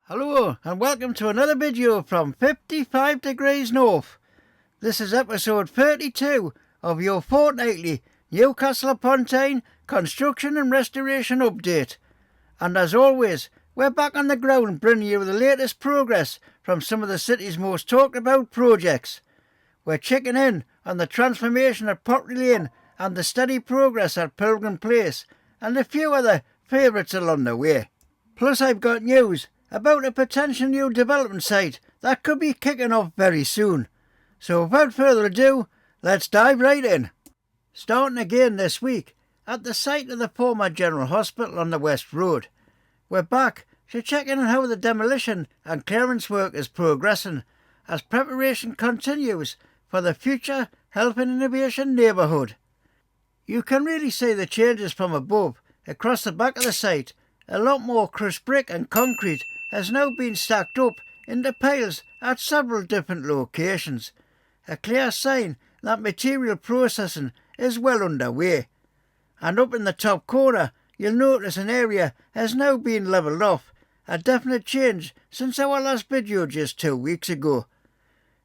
Hello and welcome to another video from 55 degrees north. This is episode 32 of your fortnightly Newcastle upon Tyne construction and restoration update. And as always, we're back on the ground bringing you the latest progress from some of the city's most talked about projects. We're checking in on the transformation at Pottery Lane and the steady progress at Pilgrim Place and a few other favourites along the way. Plus I've got news about a potential new development site that could be kicking off very soon. So without further ado, let's dive right in. Starting again this week at the site of the former General Hospital on the West Road. We're back to check in on how the demolition and clearance work is progressing as preparation continues for the future Health and Innovation neighbourhood. You can really see the changes from above. Across the back of the site, a lot more crushed brick and concrete has now been stacked up into piles at several different locations. A clear sign that material processing is well underway. And up in the top corner, you'll notice an area has now been levelled off, a definite change since our last video just 2 weeks ago.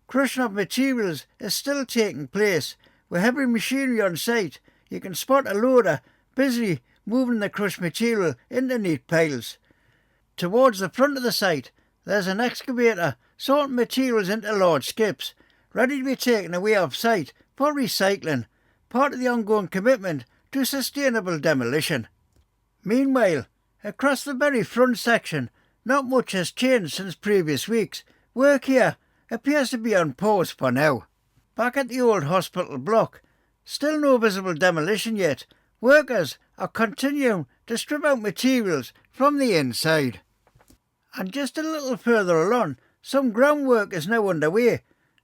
Crushing of materials is still taking place. With heavy machinery on site, you can spot a loader busily moving the crushed material into neat piles. Towards the front of the site, there's an excavator sorting materials into large skips, ready to be taken away off site for recycling, part of the ongoing commitment to sustainable demolition. Meanwhile, across the very front section, not much has changed since previous weeks. Work here appears to be on pause for now. Back at the old hospital block, still no visible demolition yet. Workers are continuing to strip out materials from the inside. And just a little further along, some groundwork is now underway.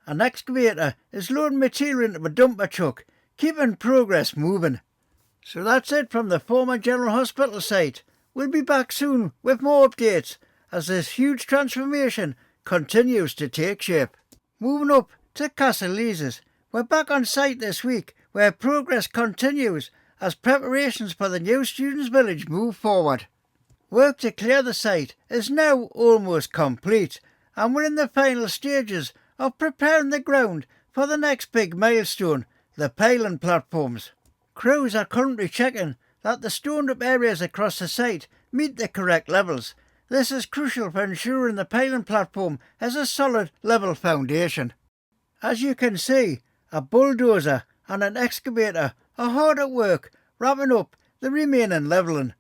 An excavator is loading material into a dumper truck, keeping progress moving. So that's it from the former General Hospital site. We'll be back soon with more updates as this huge transformation continues to take shape. Moving up to Castle Leeds, we're back on site this week where progress continues as preparations for the new Students' Village move forward. Work to clear the site is now almost complete and we're in the final stages of preparing the ground for the next big milestone, the piling platforms. Crews are currently checking that the stoned up areas across the site meet the correct levels. This is crucial for ensuring the piling platform has a solid level foundation. As you can see, a bulldozer and an excavator are hard at work wrapping up the remaining levelling.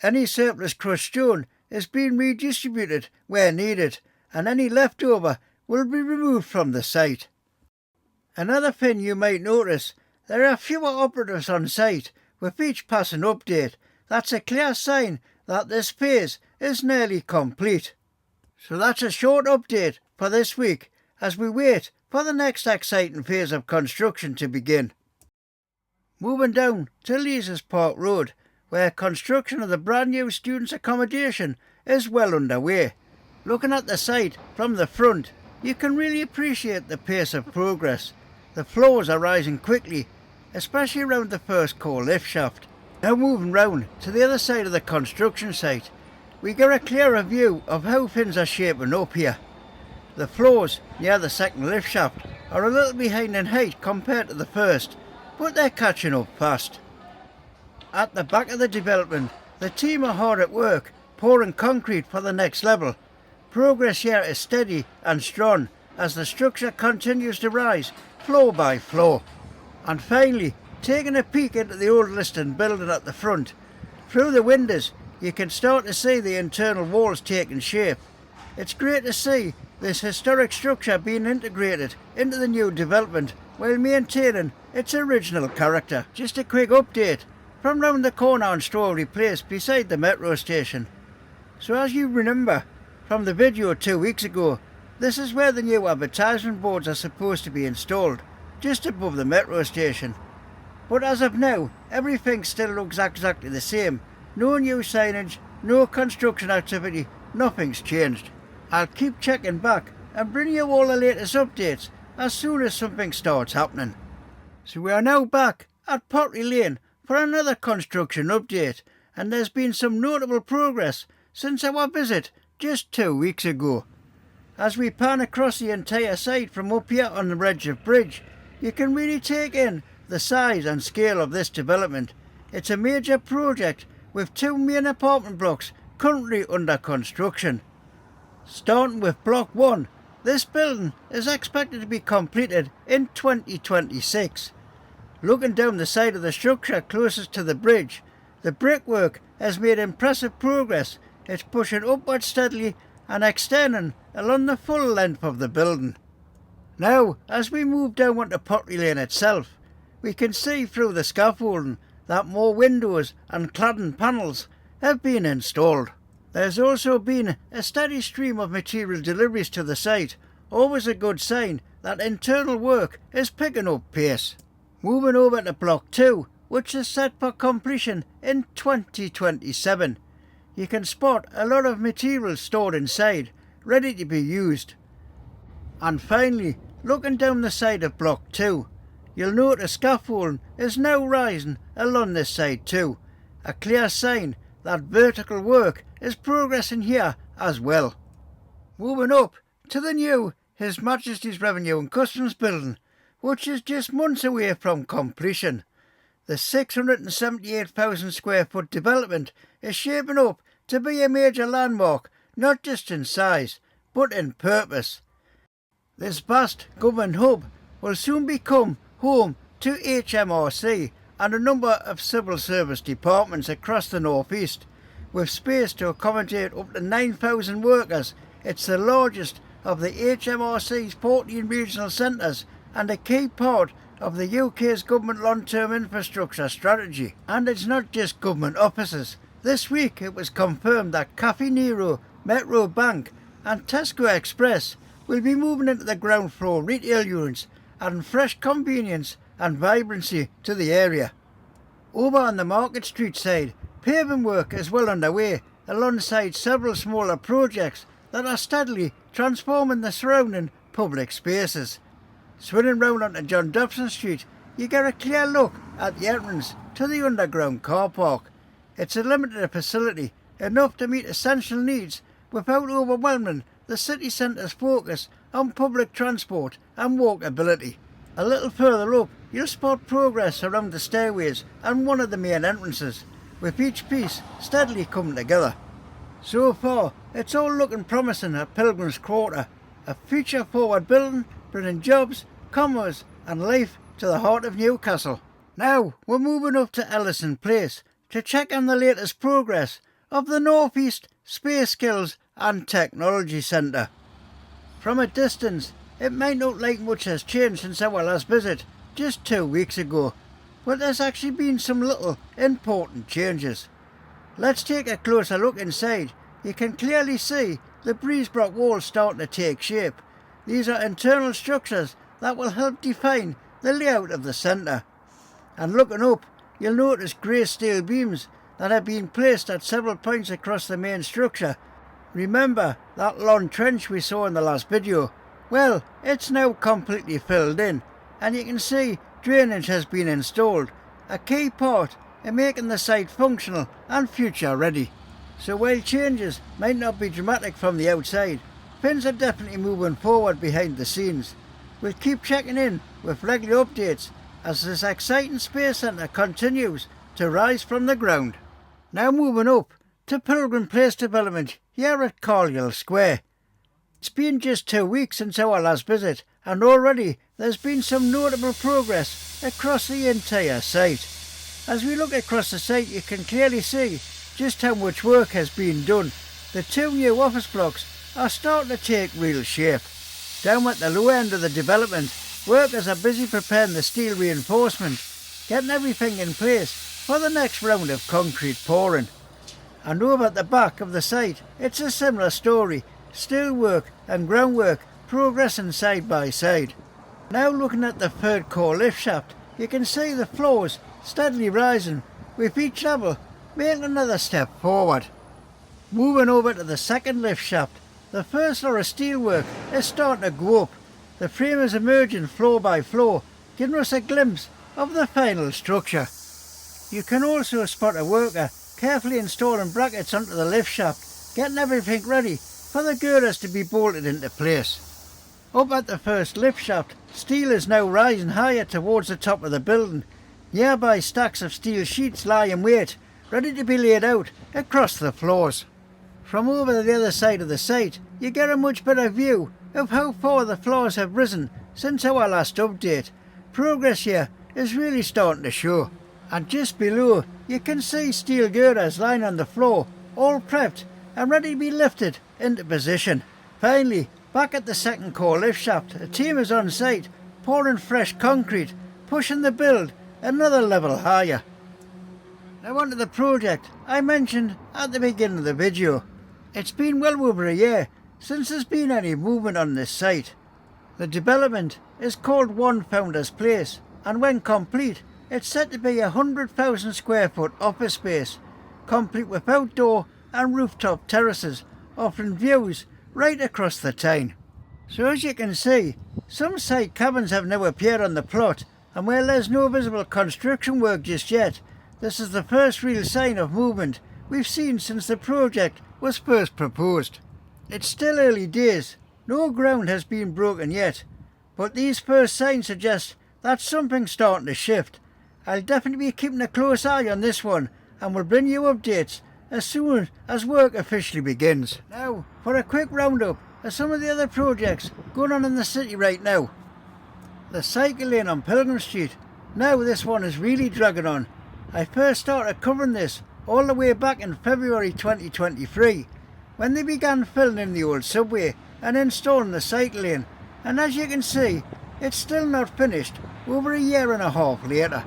Any surplus crushed stone is being redistributed where needed and any leftover will be removed from the site. Another thing you might notice, there are fewer operatives on site with each passing update. That's a clear sign that this phase is nearly complete. So that's a short update for this week as we wait for the next exciting phase of construction to begin. Moving down to Leeds Park Road, where construction of the brand new students' accommodation is well underway. Looking at the site from the front, you can really appreciate the pace of progress. The floors are rising quickly, especially around the first core lift shaft. Now moving round to the other side of the construction site, we get a clearer view of how things are shaping up here. The floors near the second lift shaft are a little behind in height compared to the first, but they're catching up fast. At the back of the development, the team are hard at work, pouring concrete for the next level. Progress here is steady and strong as the structure continues to rise floor by floor. And finally, taking a peek into the old listed building at the front. Through the windows, you can start to see the internal walls taking shape. It's great to see this historic structure being integrated into the new development while maintaining its original character. Just a quick update from round the corner on Strawberry Place beside the metro station. So as you remember from the video 2 weeks ago, this is where the new advertisement boards are supposed to be installed, just above the metro station. But as of now, everything still looks exactly the same. No new signage, no construction activity, nothing's changed. I'll keep checking back and bring you all the latest updates as soon as something starts happening. So we are now back at Pottery Lane for another construction update, and there's been some notable progress since our visit just 2 weeks ago. As we pan across the entire site from up here on the edge of bridge, you can really take in the size and scale of this development. It's a major project with 2 main apartment blocks currently under construction. Starting with Block 1, this building is expected to be completed in 2026. Looking down the side of the structure closest to the bridge, the brickwork has made impressive progress. It's pushing upward steadily and extending along the full length of the building. Now, as we move down onto Pottery Lane itself, we can see through the scaffolding that more windows and cladding panels have been installed. There's also been a steady stream of material deliveries to the site, always a good sign that internal work is picking up pace. Moving over to Block 2, which is set for completion in 2027. You can spot a lot of material stored inside, ready to be used. And finally, looking down the side of Block 2, you'll notice scaffolding is now rising along this side too, a clear sign that vertical work is progressing here as well. Moving up to the new His Majesty's Revenue and Customs building, which is just months away from completion. The 678,000 square foot development is shaping up to be a major landmark, not just in size, but in purpose. This vast government hub will soon become home to HMRC and a number of civil service departments across the North East. With space to accommodate up to 9,000 workers, it's the largest of the HMRC's 14 regional centres and a key part of the UK's government long-term infrastructure strategy. And it's not just government offices. This week it was confirmed that Cafe Nero, Metro Bank and Tesco Express will be moving into the ground floor retail units, adding fresh convenience and vibrancy to the area. Over on the Market Street side, paving work is well underway alongside several smaller projects that are steadily transforming the surrounding public spaces. Swinging round onto John Dobson Street, you get a clear look at the entrance to the underground car park. It's a limited facility, enough to meet essential needs without overwhelming the city centre's focus on public transport and walkability. A little further up, you'll spot progress around the stairways and one of the main entrances, with each piece steadily coming together. So far, it's all looking promising at Pilgrim's Quarter, a future-forward building bringing jobs, commerce and life to the heart of Newcastle. Now we're moving up to Ellison Place to check on the latest progress of the North East Space Skills and Technology Centre. From a distance, it might not look like much has changed since our last visit, just 2 weeks ago, but there's actually been some little important changes. Let's take a closer look inside. You can clearly see the breeze block walls starting to take shape. These are internal structures that will help define the layout of the centre. And looking up, you'll notice grey steel beams that have been placed at several points across the main structure. Remember that long trench we saw in the last video? Well, it's now completely filled in, and you can see drainage has been installed, a key part in making the site functional and future ready. So while changes might not be dramatic from the outside, things are definitely moving forward behind the scenes. We'll keep checking in with regular updates as this exciting space centre continues to rise from the ground. Now moving up to Pilgrim Place development here at Carlisle Square. It's been just 2 weeks since our last visit, and already there's been some notable progress across the entire site. As we look across the site, you can clearly see just how much work has been done. The 2 new office blocks are starting to take real shape. Down at the lower end of the development, workers are busy preparing the steel reinforcement, getting everything in place for the next round of concrete pouring. And over at the back of the site, it's a similar story. Steelwork and groundwork progressing side by side. Now looking at the third core lift shaft, you can see the floors steadily rising, with each level making another step forward. Moving over to the second lift shaft, the first layer of steelwork is starting to go up. The frame is emerging floor by floor, giving us a glimpse of the final structure. You can also spot a worker carefully installing brackets onto the lift shaft getting everything ready for the girders to be bolted into place. Up at the first lift shaft, steel is now rising higher towards the top of the building. Nearby stacks of steel sheets lie in wait, ready to be laid out across the floors. From over the other side of the site, you get a much better view of how far the floors have risen since our last update. Progress here is really starting to show. And just below, you can see steel girders lying on the floor, all prepped and ready to be lifted into position. Finally, back at the second core lift shaft, a team is on site, pouring fresh concrete, pushing the build another level higher. Now onto the project I mentioned at the beginning of the video. It's been well over a year since there's been any movement on this site. The development is called One Founders Place, and when complete, it's said to be a 100,000 square foot office space, complete with outdoor and rooftop terraces, offering views right across the Tyne. So as you can see, some site cabins have now appeared on the plot, and where there's no visible construction work just yet, this is the first real sign of movement we've seen since the project was first proposed. It's still early days, no ground has been broken yet, but these first signs suggest that something's starting to shift. I'll definitely be keeping a close eye on this one, and will bring you updates as soon as work officially begins. Now, for a quick roundup of some of the other projects going on in the city right now. The cycle lane on Pilgrim Street. Now this one is really dragging on. I first started covering this all the way back in February 2023, when they began filling in the old subway and installing the cycle lane, and as you can see, it's still not finished over a year and a half later.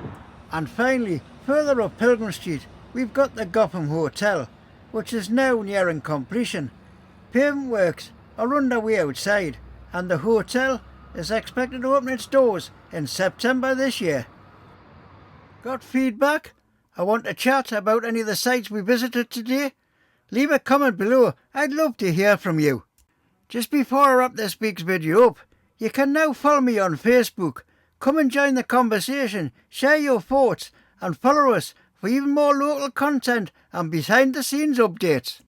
And finally, further up Pilgrim Street, we've got the Gotham Hotel, which is now nearing completion. Pavement works are underway outside, and the hotel is expected to open its doors in September this year. Got feedback? I want to chat about any of the sites we visited today? Leave a comment below, I'd love to hear from you. Just before I wrap this week's video up, you can now follow me on Facebook. Come and join the conversation, share your thoughts, and follow us for even more local content and behind the scenes updates.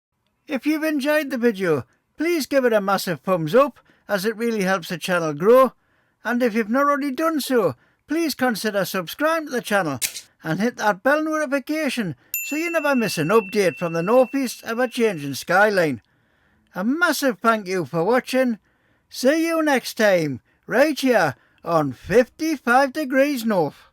If you've enjoyed the video, please give it a massive thumbs up, as it really helps the channel grow. And if you've not already done so, please consider subscribing to the channel and hit that bell notification so you never miss an update from the northeast of a changing skyline. A massive thank you for watching. See you next time, right here on 55 Degrees North.